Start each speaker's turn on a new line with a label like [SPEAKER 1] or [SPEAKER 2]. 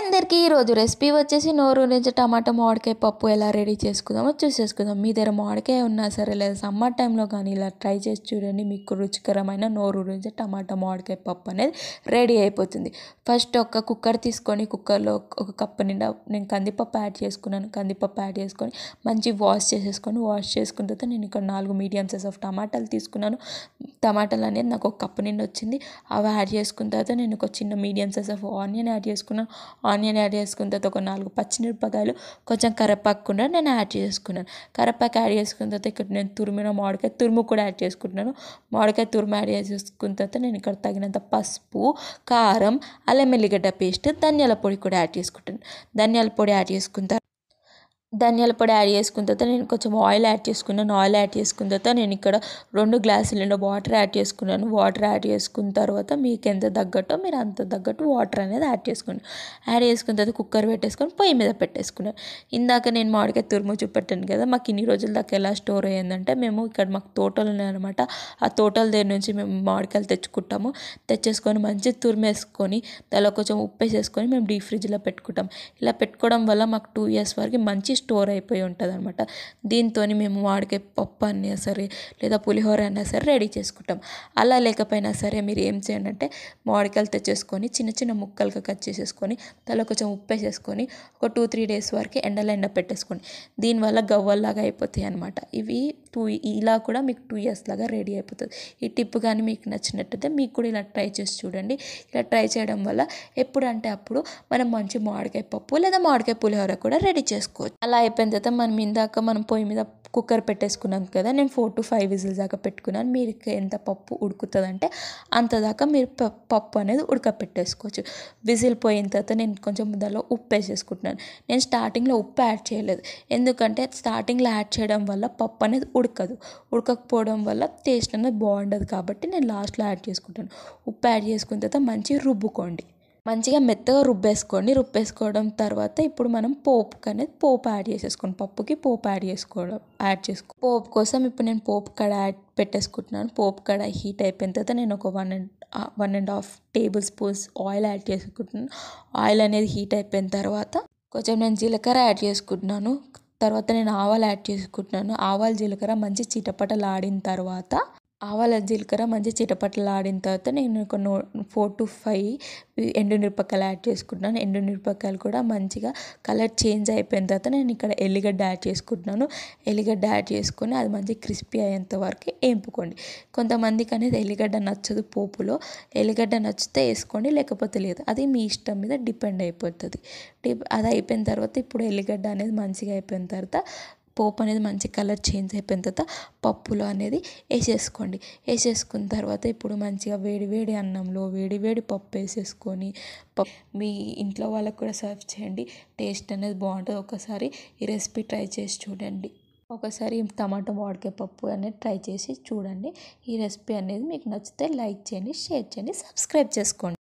[SPEAKER 1] అందరికీ ఈరోజు రెసిపీ వచ్చేసి నోరూరించి టమాటా మామిడికాయ పప్పు ఎలా రెడీ చేసుకుందామో చూసేసుకుందాం. మీ దగ్గర మామిడికాయ ఉన్నా సరే లేదా సమ్మర్ టైంలో కానీ ఇలా ట్రై చేసి చూడండి. మీకు రుచికరమైన నోరూరించి టమాటా మామిడికాయ పప్పు అనేది రెడీ అయిపోతుంది. ఫస్ట్ ఒక కుక్కర్ తీసుకొని కుక్కర్లో ఒక కప్పు నిండా నేను కందిపప్పు యాడ్ చేసుకున్నాను. కందిపప్పు యాడ్ చేసుకొని మంచి వాష్ చేసుకున్న తర్వాత నేను ఇక్కడ 4 మీడియం సైజ్ ఆఫ్ టమాటాలు తీసుకున్నాను. టమాటాలు అనేది నాకు ఒక కప్పు నిండా వచ్చింది. అవి యాడ్ చేసుకున్న తర్వాత నేను ఒక చిన్న medium size of onion add చేసుకున్నాను. ఆనియన్ యాడ్ చేసుకున్న తర్వాత ఒక 4 పచ్చిమిరపకాయలు, కొంచెం కరివేపాకు కూడా నేను యాడ్ చేసుకున్నాను. కరివేపాకు యాడ్ చేసుకున్న తర్వాత ఇక్కడ నేను తురిమిన మామిడికాయ తురుము కూడా యాడ్ చేసుకుంటున్నాను. మామిడికాయ తురుము యాడ్ చేసుకున్న తర్వాత నేను ఇక్కడ తగినంత పసుపు, కారం, అల్లం ఎల్లిగడ్డ పేస్ట్, ధనియాల పొడి కూడా యాడ్ చేసుకుంటాను. ధనియాల పొడి యాడ్ చేసుకున్న తర్వాత నేను కొంచెం ఆయిల్ యాడ్ చేసుకున్నాను. ఆయిల్ యాడ్ చేసుకున్న తర్వాత నేను ఇక్కడ 2 గ్లాసుల నిండా వాటర్ యాడ్ చేసుకున్నాను. వాటర్ యాడ్ చేసుకున్న తర్వాత మీకు ఎంత తగ్గట్టో మీరు అంత తగ్గట్టు వాటర్ అనేది యాడ్ చేసుకున్నాను. యాడ్ చేసుకున్న తర్వాత కుక్కర్ పెట్టేసుకొని పొయ్యి మీద పెట్టేసుకున్నాను. ఇందాక నేను మామిడికాయ తురుము చూపెట్టాను కదా, మాకు ఇన్ని రోజుల దాకా ఎలా స్టోర్ అయ్యిందంటే మేము ఇక్కడ మాకు తోటలు ఉన్నాయన్నమాట. ఆ తోటల దగ్గర నుంచి మేము మామిడికాయలు తెచ్చేసుకొని మంచి తురిమేసుకొని దానిలో కొంచెం ఉప్పు వేసేసుకొని మేము డీప్ ఫ్రిడ్జ్లో పెట్టుకుంటాం. ఇలా పెట్టుకోవడం వల్ల మాకు 2 years వరకు మంచి స్టోర్ అయిపోయి ఉంటుంది అనమాట. దీంతో మేము మామిడికాయ పప్పు అయినా సరే లేదా పులిహోర అయినా సరే రెడీ చేసుకుంటాం. అలా లేకపోయినా సరే మీరు ఏం చేయండి అంటే మామిడికాయలు తెచ్చేసుకొని చిన్న చిన్న ముక్కలుగా కట్ చేసేసుకొని దానిలో కొంచెం ఉప్పు వేసేసుకొని ఒక 2-3 days వరకు ఎండ పెట్టేసుకోండి. దీనివల్ల గవ్వల్లాగా అయిపోతాయి అనమాట. ఇవి ఇలా కూడా మీకు 2 years లాగా రెడీ అయిపోతుంది. ఈ టిప్ కానీ మీకు నచ్చినట్టయితే మీకు కూడా ఇలా ట్రై చేసి చూడండి. ఇలా ట్రై చేయడం వల్ల ఎప్పుడంటే అప్పుడు మనం మంచి మామిడికాయ పప్పు లేదా మామిడికాయ పులిహోర కూడా రెడీ చేసుకోవచ్చు. అలా అయిపోయిన తర్వాత మనం పొయ్యి మీద కుక్కర్ పెట్టేసుకున్నాం కదా, నేను 4 to 5 విజిల్స్ దాకా పెట్టుకున్నాను. మీరు ఎంత పప్పు ఉడుకుతుందంటే అంత దాకా మీరు పప్పు అనేది ఉడకపెట్టేసుకోవచ్చు. విజిల్ పోయిన తర్వాత నేను కొంచెం దానిలో ఉప్పు వేసేసుకుంటున్నాను. నేను స్టార్టింగ్లో ఉప్పు యాడ్ చేయలేదు, ఎందుకంటే స్టార్టింగ్లో యాడ్ చేయడం వల్ల పప్పు అనేది ఉడకకపోవడం వల్ల టేస్ట్ అనేది బాగుండదు. కాబట్టి నేను లాస్ట్లో యాడ్ చేసుకుంటాను. ఉప్పు యాడ్ చేసుకున్న తర్వాత మంచిగా రుబ్బుకోండి. మంచిగా మెత్తగా రుబ్బేసుకోవడం తర్వాత ఇప్పుడు మనం పోపు యాడ్ చేసేసుకోండి. పప్పుకి పోపు యాడ్ చేసుకో. పోపు కోసం ఇప్పుడు నేను పోపు కడాయి పెట్టేసుకుంటున్నాను. పోపు కడాయి హీట్ అయిపోయిన తర్వాత నేను ఒక 1.5 tablespoons ఆయిల్ యాడ్ చేసుకుంటున్నాను. ఆయిల్ అనేది హీట్ అయిపోయిన తర్వాత కొంచెం నేను జీలకర్ర యాడ్ చేసుకుంటున్నాను. తర్వాత నేను ఆవాలు యాడ్ చేసుకుంటున్నాను. జీలకర్ర మంచి చిటపటలాడిన తర్వాత నేను ఒక 4 to 5 ఎండుమిరపకాయలు యాడ్ చేసుకుంటున్నాను. ఎండుమిరపకాయలు కూడా మంచిగా కలర్ చేంజ్ అయిపోయిన తర్వాత నేను ఇక్కడ ఎల్లిగడ్డ యాడ్ చేసుకుంటున్నాను. ఎల్లిగడ్డ యాడ్ చేసుకొని అది మంచిగా క్రిస్పీ అయ్యేంత వరకు వేపుకోండి. కొంతమందికి అనేది ఎల్లిగడ్డ నచ్చదు పోపులో. ఎల్లిగడ్డ నచ్చితే వేసుకోండి, లేకపోతే లేదు. అది మీ ఇష్టం మీద డిపెండ్ అయిపోతుంది. అది అయిపోయిన తర్వాత ఇప్పుడు ఎల్లిగడ్డ అనేది మంచిగా అయిపోయిన తర్వాత పోపు అనేది మంచి కలర్ చేంజ్ అయిపోయిన తర్వాత పప్పులో అనేది వేసేసుకున్న తర్వాత ఇప్పుడు మంచిగా వేడి అన్నంలో వేడి పప్పు వేసేసుకొని మీ ఇంట్లో వాళ్ళకు కూడా సర్వ్ చేయండి. టేస్ట్ అనేది బాగుంటుంది. ఒకసారి ఈ రెసిపీ ట్రై చేసి చూడండి. ఒకసారి టమాటా మామిడికాయ పప్పు అనేది ట్రై చేసి చూడండి. ఈ రెసిపీ అనేది మీకు నచ్చితే లైక్ చేయండి, షేర్ చేయండి, సబ్స్క్రైబ్ చేసుకోండి.